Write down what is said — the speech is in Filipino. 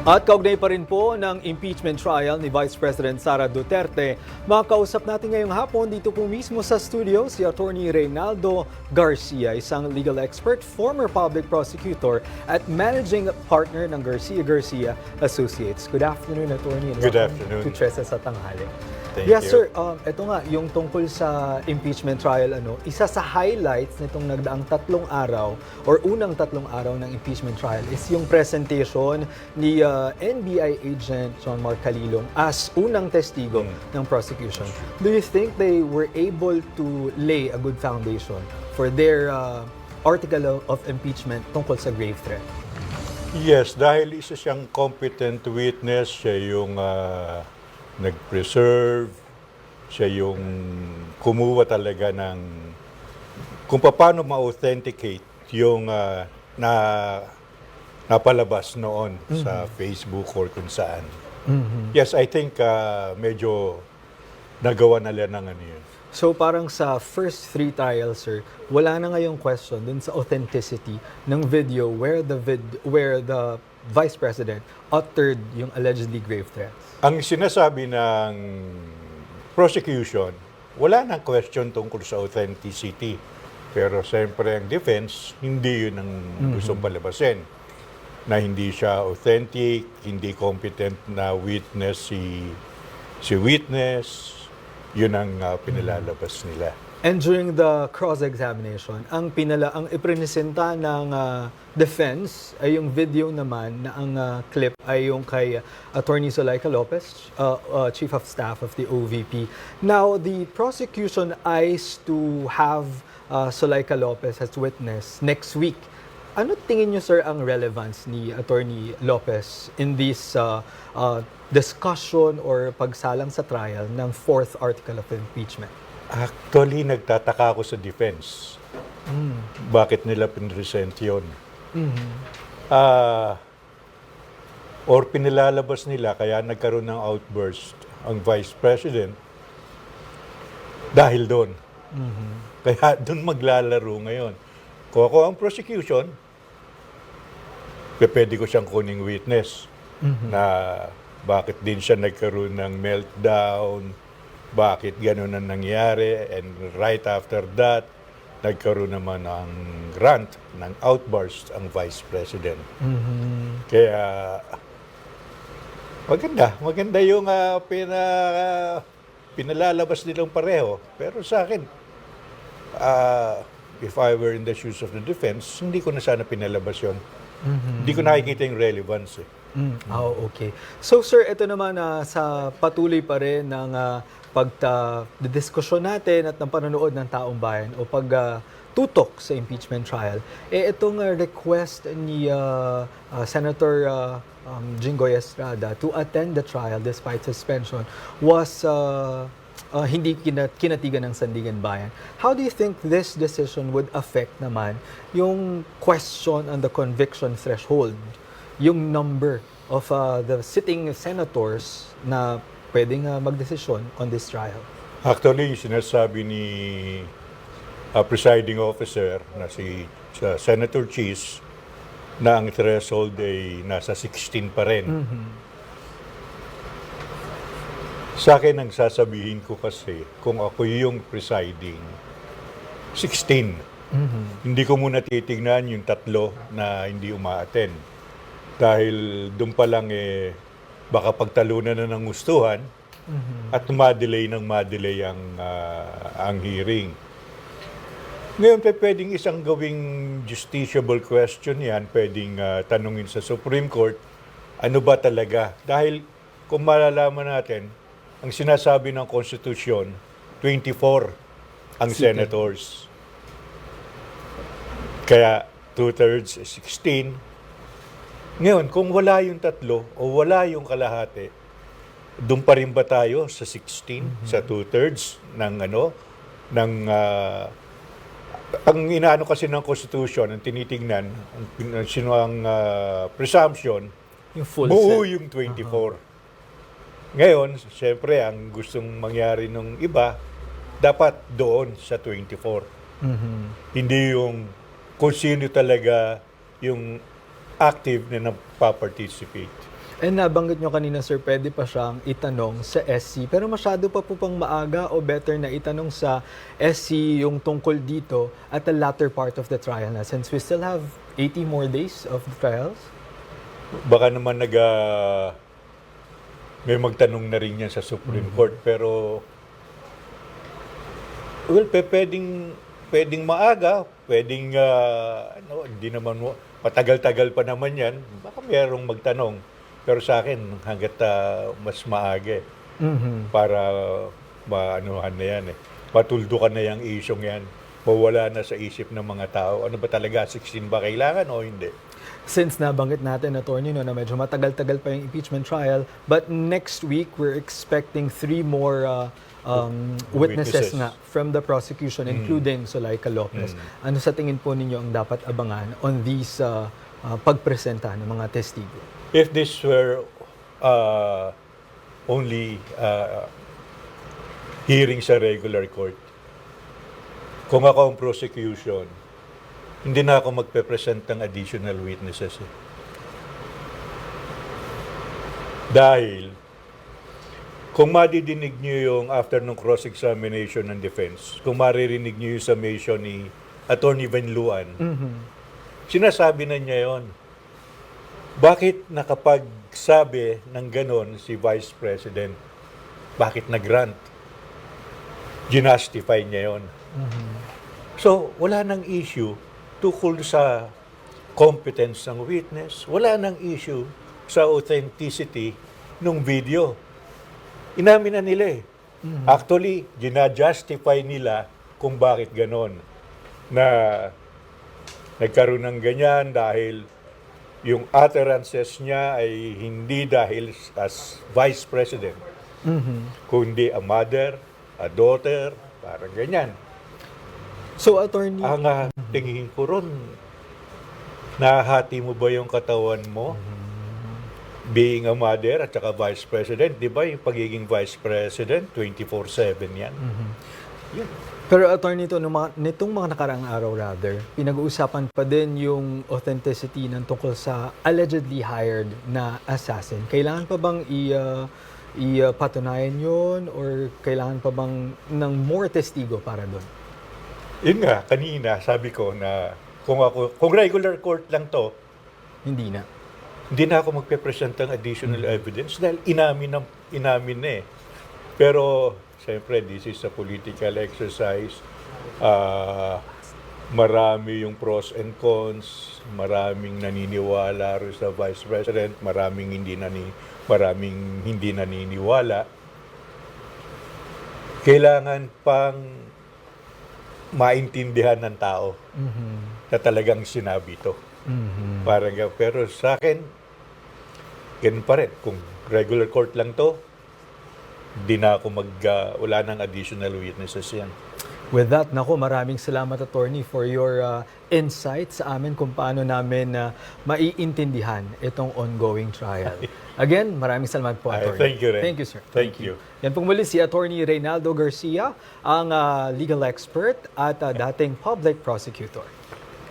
At kaugnay pa rin po ng impeachment trial ni Vice President Sara Duterte, makausap natin ngayong hapon dito po mismo sa studio si Attorney Reynaldo Garcia, isang legal expert, former public prosecutor at managing partner ng Garcia Associates. Good afternoon, Attorney. Good afternoon. To Tresa sa tanghali. Thank yes, you. sir. Ito nga, yung tungkol sa impeachment trial, isa sa highlights nitong nagdaang unang tatlong araw ng impeachment trial is yung presentation ni NBI agent John Mark Calilong as unang testigo ng prosecution. Do you think they were able to lay a good foundation for their article of impeachment tungkol sa grave threat? Yes, dahil isa siyang competent witness, siya yung nag-preserve, siya yung kumuha talaga ng kung paano ma-authenticate yung napalabas noon sa Facebook or kung saan. Yes, I think medyo nagawa na nila ng ano yun. So parang sa first three trials, sir, wala na ngayong question dun sa authenticity ng video where the Vice President uttered yung allegedly grave threats. Ang sinasabi ng prosecution, wala nang question tungkol sa authenticity. Pero siyempre ang defense, hindi yun ang gustong palabasin. Na hindi siya authentic, hindi competent na witness si witness, yun ang pinalalabas nila. And during the cross-examination, ang ipresenta ng defense ay yung video naman na ang clip ay yung kay Attorney Zuleika Lopez, Chief of Staff of the OVP. Now, the prosecution eyes to have Zuleika Lopez as witness next week. Ano tingin niyo, sir, ang relevance ni Attorney Lopez in this discussion or pagsalang sa trial ng fourth article of impeachment? Actually, nagtataka ako sa defense. Bakit nila pinresent yun? Or pinilalabas nila kaya nagkaroon ng outburst ang Vice President dahil doon. Kaya doon maglalaro ngayon. Kung ako ang prosecution, pwede ko siyang kuning witness na bakit din siya nagkaroon ng meltdown, bakit gano'n ang nangyari, and right after that, nagkaroon naman ng rant, ng outburst ang Vice President. Kaya, maganda yung pinalalabas nilang pareho. Pero sa akin, if I were in the shoes of the defense, hindi ko na sana pinalabas yun. Hindi ko nakikita yung relevance. Okay. So, sir, ito naman sa patuloy pa rin ng pagdiskusyon natin at ng panonood ng taong bayan o pagtutok sa impeachment trial, itong request ni Senator Jinggoy Estrada to attend the trial despite suspension was hindi kinatigan ng Sandigan Bayan. How do you think this decision would affect naman yung question on the conviction threshold, yung number of the sitting senators na pwedeng magdesisyon on this trial? Actually, sinasabi ni presiding officer na si Senator Cheese na ang threshold ay nasa 16 pa rin. Sa akin, ang sasabihin ko kasi, kung ako yung presiding, 16. Hindi ko muna titignan yung tatlo na hindi umaattend. Dahil doon pa lang baka pagtalunan na ng gustuhan at ma-delay ang hearing. Ngayon, pwedeng isang gawing justiciable question yan, pwedeng tanungin sa Supreme Court, ano ba talaga? Dahil kung malalaman natin, ang sinasabi ng Konstitusyon, 24 ang senators. Kaya 2/3 is 16. Ngayon, kung wala yung tatlo o wala yung kalahati, doon pa rin ba tayo sa 16, sa 2/3 ang inaano kasi ng Constitution, ang tinitingnan, ang presumption, Yung full buo set. yung 24. Ngayon, siyempre, ang gustong mangyari ng iba, dapat doon sa 24. Hindi yung kung sino talaga yung active na nagpa-participate. And nabanggit nyo kanina, sir, pwede pa siyang itanong sa SC. Pero masyado pa po pang maaga o better na itanong sa SC yung tungkol dito at the latter part of the trial na since we still have 80 more days of the trials? Baka naman may magtanong na rin yan sa Supreme Court, pero well, pwedeng maaga, pwedeng hindi naman matagal-tagal pa naman yan. Baka mayroong magtanong. Pero sa akin, hanggat mas maaga para maanuhan na yan matuldukan na yung isyong yan. Mawala na sa isip ng mga tao. Ano ba talaga, 16 ba kailangan o hindi? Since nabanggit natin, Attorney, no, na medyo matagal-tagal pa yung impeachment trial, but next week, we're expecting 3 more witnesses nga from the prosecution, including Zulaika Lopez. Ano sa tingin po ninyo ang dapat abangan on these pagpresenta ng mga testigo? If this were only hearing sa regular court, kung ako ang prosecution, hindi na ako magpe-present ng additional witnesses. Dahil, kung madidinig nyo yung after ng cross-examination ng defense, kung maririnig nyo yung summation ni Attorney Venluan, sinasabi na niya yon. Bakit nakapagsabi ng ganon si Vice President? Bakit nag-grant? Ginastify niya yon. So, wala nang issue tukol sa competence ng witness. Wala nang issue sa authenticity ng video. Inamin na nila eh. Actually, gina-justify nila kung bakit ganon. Na nagkaroon ng ganyan dahil yung utterances niya ay hindi dahil as Vice President, kundi a mother, a daughter, parang ganyan. So, Attorney... Ang tingin ko ron, nahati mo ba yung katawan mo? Being a mother at saka Vice President, di ba yung pagiging Vice President, 24/7 yan? Yun. Pero Attorney, nitong mga nakaraang araw rather, pinag-uusapan pa din yung authenticity ng tungkol sa allegedly hired na assassin. Kailangan pa bang ipatunayan yun or kailangan pa bang ng more testigo para doon? Yun nga, kanina sabi ko na kung regular court lang to, Hindi na ako magpe-present ng additional evidence dahil inamin na eh. Pero, siyempre, this is a political exercise. Marami yung pros and cons, maraming naniniwala rin sa Vice President, maraming hindi naniniwala. Kailangan pang maintindihan ng tao na talagang sinabi ito. Parang, pero sa akin, ganun pa rin. Kung regular court lang to, di na ako wala nang additional witnesses yan. With that, naku, maraming salamat, Attorney, for your insights sa amin kung paano namin maiintindihan itong ongoing trial. Again, maraming salamat po, Attorney. Thank you, Ren. Thank you, sir. Thank you. Yan pong muli si Attorney Reynaldo Garcia, ang legal expert at dating public prosecutor.